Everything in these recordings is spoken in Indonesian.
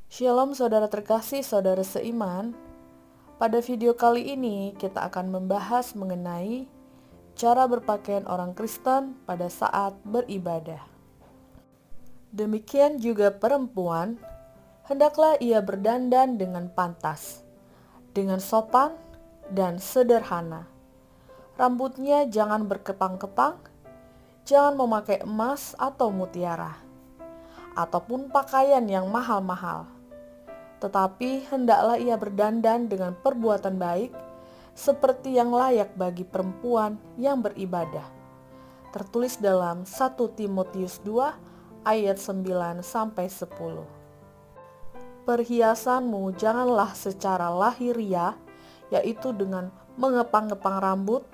Shalom saudara terkasih, saudara seiman. Pada video kali ini kita akan membahas mengenai cara berpakaian orang Kristen pada saat beribadah. Demikian juga perempuan, hendaklah ia berdandan dengan pantas, dengan sopan dan sederhana. Rambutnya jangan berkepang-kepang, jangan memakai emas atau mutiara, ataupun pakaian yang mahal-mahal. Tetapi hendaklah ia berdandan dengan perbuatan baik, seperti yang layak bagi perempuan yang beribadah. Tertulis dalam 1 Timotius 2 ayat 9-10. Perhiasanmu janganlah secara lahiriah, yaitu dengan mengepang-ngepang rambut,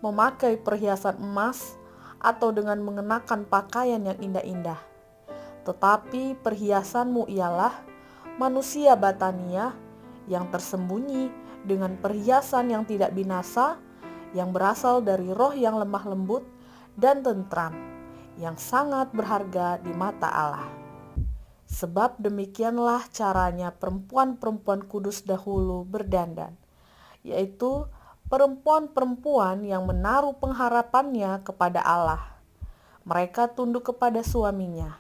memakai perhiasan emas, atau dengan mengenakan pakaian yang indah-indah. Tetapi perhiasanmu ialah manusia batania yang tersembunyi dengan perhiasan yang tidak binasa, yang berasal dari roh yang lemah lembut dan tentram, yang sangat berharga di mata Allah. Sebab demikianlah caranya perempuan-perempuan kudus dahulu berdandan, yaitu perempuan-perempuan yang menaruh pengharapannya kepada Allah. Mereka tunduk kepada suaminya.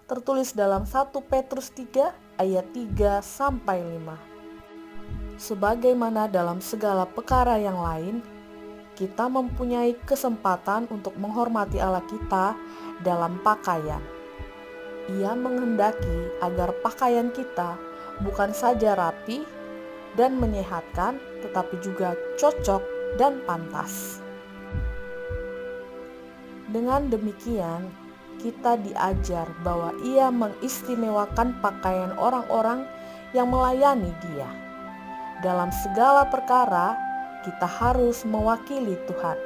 Tertulis dalam 1 Petrus 3 ayat 3-5. Sebagaimana dalam segala perkara yang lain, kita mempunyai kesempatan untuk menghormati Allah kita dalam pakaian. Ia menghendaki agar pakaian kita bukan saja rapi dan menyehatkan, tetapi juga cocok dan pantas. Dengan demikian, kita diajar bahwa ia mengistimewakan pakaian orang-orang yang melayani dia. Dalam segala perkara, kita harus mewakili Tuhan.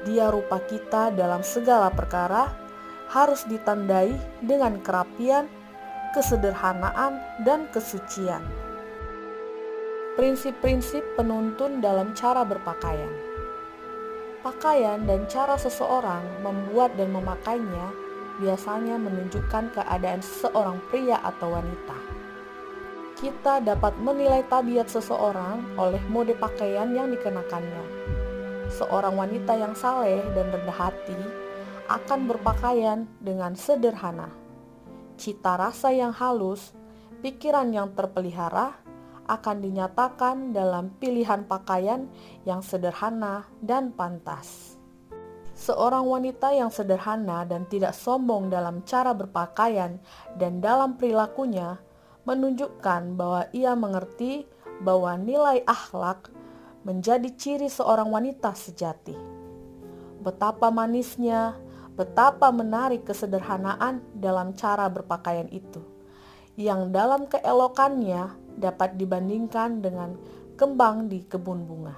Dia rupa kita dalam segala perkara harus ditandai dengan kerapian, kesederhanaan, dan kesucian. Prinsip-prinsip penuntun dalam cara berpakaian. Pakaian dan cara seseorang membuat dan memakainya biasanya menunjukkan keadaan seorang pria atau wanita. Kita dapat menilai tabiat seseorang oleh mode pakaian yang dikenakannya. Seorang wanita yang saleh dan rendah hati akan berpakaian dengan sederhana. Cita rasa yang halus, pikiran yang terpelihara akan dinyatakan dalam pilihan pakaian yang sederhana dan pantas. Seorang wanita yang sederhana dan tidak sombong dalam cara berpakaian dan dalam perilakunya menunjukkan bahwa ia mengerti bahwa nilai akhlak menjadi ciri seorang wanita sejati. Betapa manisnya, betapa menarik kesederhanaan dalam cara berpakaian itu, yang dalam keelokannya dapat dibandingkan dengan kembang di kebun bunga.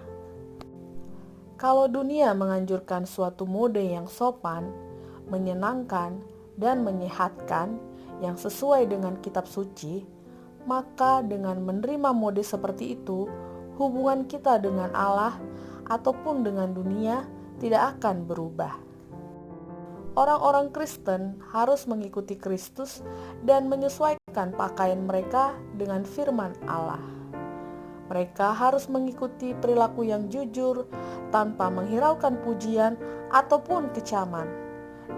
Kalau dunia menganjurkan suatu mode yang sopan, menyenangkan, dan menyehatkan yang sesuai dengan kitab suci, maka dengan menerima mode seperti itu, hubungan kita dengan Allah ataupun dengan dunia tidak akan berubah. Orang-orang Kristen harus mengikuti Kristus dan menyesuaikan pakaian mereka dengan firman Allah. Mereka harus mengikuti perilaku yang jujur tanpa menghiraukan pujian ataupun kecaman,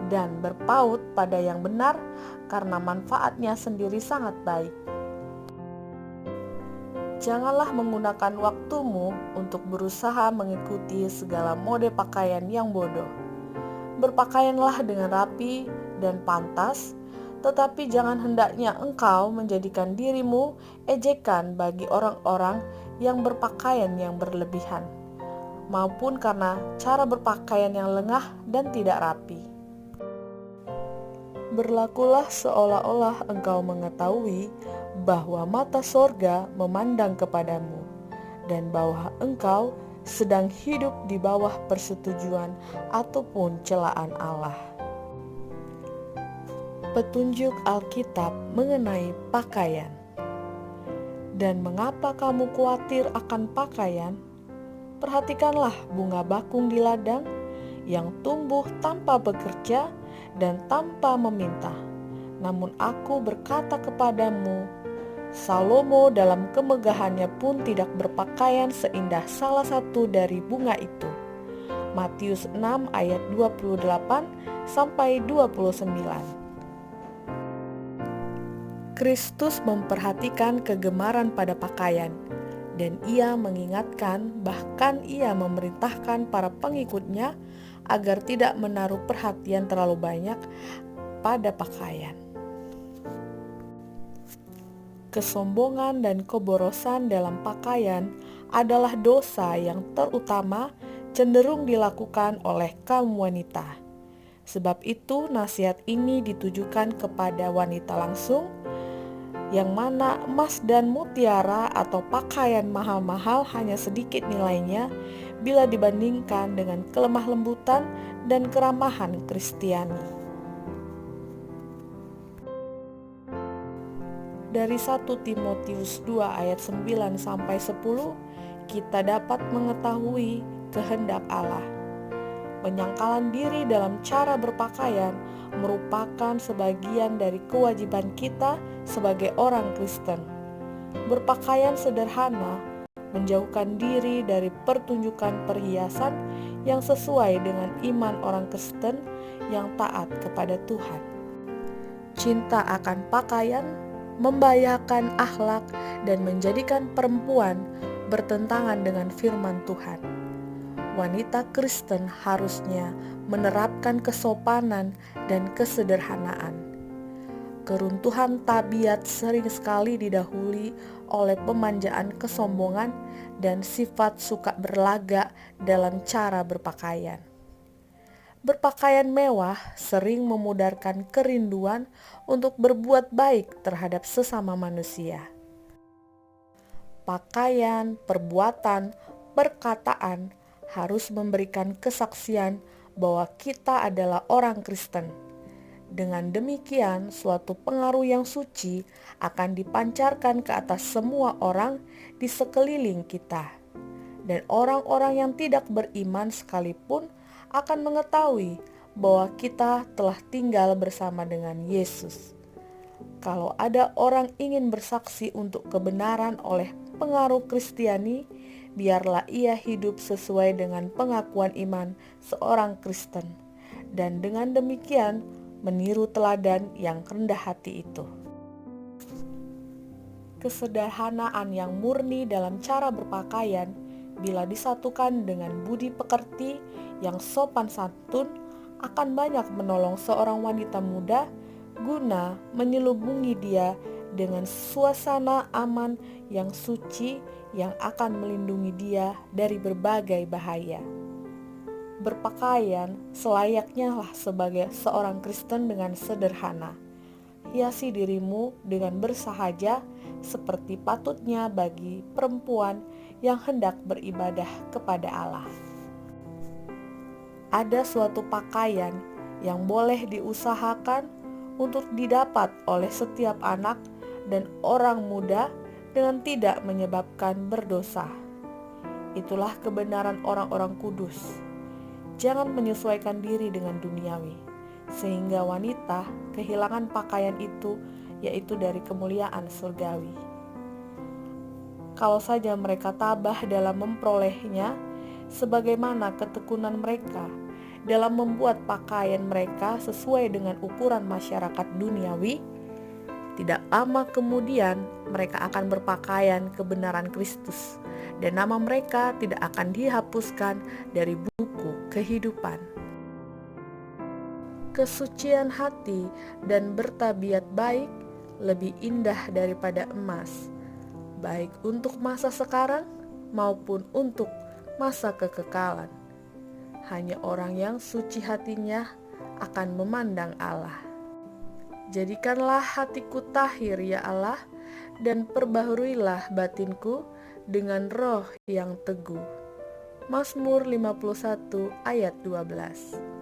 dan berpaut pada yang benar karena manfaatnya sendiri sangat baik. Janganlah menggunakan waktumu untuk berusaha mengikuti segala mode pakaian yang bodoh. Berpakaianlah dengan rapi dan pantas, tetapi jangan hendaknya engkau menjadikan dirimu ejekan bagi orang-orang yang berpakaian yang berlebihan, maupun karena cara berpakaian yang lengah dan tidak rapi. Berlakulah seolah-olah engkau mengetahui bahwa mata sorga memandang kepadamu, dan bahwa engkau sedang hidup di bawah persetujuan ataupun celaan Allah. Petunjuk Alkitab mengenai pakaian. Dan mengapa kamu khawatir akan pakaian? Perhatikanlah bunga bakung di ladang yang tumbuh tanpa bekerja dan tanpa meminta. Namun aku berkata kepadamu, Salomo dalam kemegahannya pun tidak berpakaian seindah salah satu dari bunga itu. Matius 6 ayat 28 sampai 29. Kristus memperhatikan kegemaran pada pakaian, dan ia mengingatkan, bahkan ia memerintahkan para pengikutnya agar tidak menaruh perhatian terlalu banyak pada pakaian. Kesombongan dan keborosan dalam pakaian adalah dosa yang terutama cenderung dilakukan oleh kaum wanita. Sebab itu nasihat ini ditujukan kepada wanita langsung, yang mana emas dan mutiara atau pakaian mahal-mahal hanya sedikit nilainya bila dibandingkan dengan kelemah lembutan dan keramahan Kristiani. Dari 1 Timotius 2 ayat 9 sampai 10, kita dapat mengetahui kehendak Allah. Penyangkalan diri dalam cara berpakaian merupakan sebagian dari kewajiban kita sebagai orang Kristen. Berpakaian sederhana, menjauhkan diri dari pertunjukan perhiasan yang sesuai dengan iman orang Kristen yang taat kepada Tuhan. Cinta akan pakaian membahayakan akhlak dan menjadikan perempuan bertentangan dengan firman Tuhan. Wanita Kristen harusnya menerapkan kesopanan dan kesederhanaan. Keruntuhan tabiat sering sekali didahului oleh pemanjaan kesombongan dan sifat suka berlagak dalam cara berpakaian. Berpakaian mewah sering memudarkan kerinduan untuk berbuat baik terhadap sesama manusia. Pakaian, perbuatan, perkataan harus memberikan kesaksian bahwa kita adalah orang Kristen. Dengan demikian, suatu pengaruh yang suci akan dipancarkan ke atas semua orang di sekeliling kita. Dan orang-orang yang tidak beriman sekalipun akan mengetahui bahwa kita telah tinggal bersama dengan Yesus. Kalau ada orang ingin bersaksi untuk kebenaran oleh pengaruh Kristiani, biarlah ia hidup sesuai dengan pengakuan iman seorang Kristen, dan dengan demikian meniru teladan yang rendah hati itu. Kesederhanaan yang murni dalam cara berpakaian, bila disatukan dengan budi pekerti yang sopan santun, akan banyak menolong seorang wanita muda guna menyelubungi dia dengan suasana aman yang suci yang akan melindungi dia dari berbagai bahaya. Berpakaian selayaknya lah sebagai seorang Kristen dengan sederhana. Hiasi dirimu dengan bersahaja seperti patutnya bagi perempuan yang hendak beribadah kepada Allah. Ada suatu pakaian yang boleh diusahakan untuk didapat oleh setiap anak dan orang muda dengan tidak menyebabkan berdosa. Itulah kebenaran orang-orang kudus. Jangan menyesuaikan diri dengan duniawi, sehingga wanita kehilangan pakaian itu, yaitu dari kemuliaan surgawi. Kalau saja mereka tabah dalam memperolehnya, sebagaimana ketekunan mereka dalam membuat pakaian mereka sesuai dengan ukuran masyarakat duniawi, tidak lama kemudian mereka akan berpakaian kebenaran Kristus, dan nama mereka tidak akan dihapuskan dari buku kehidupan. Kesucian hati dan bertabiat baik lebih indah daripada emas, baik untuk masa sekarang maupun untuk masa kekekalan. Hanya orang yang suci hatinya akan memandang Allah. Jadikanlah hatiku tahir ya Allah, dan perbaharuilah batinku dengan roh yang teguh. Mazmur 51 ayat 12.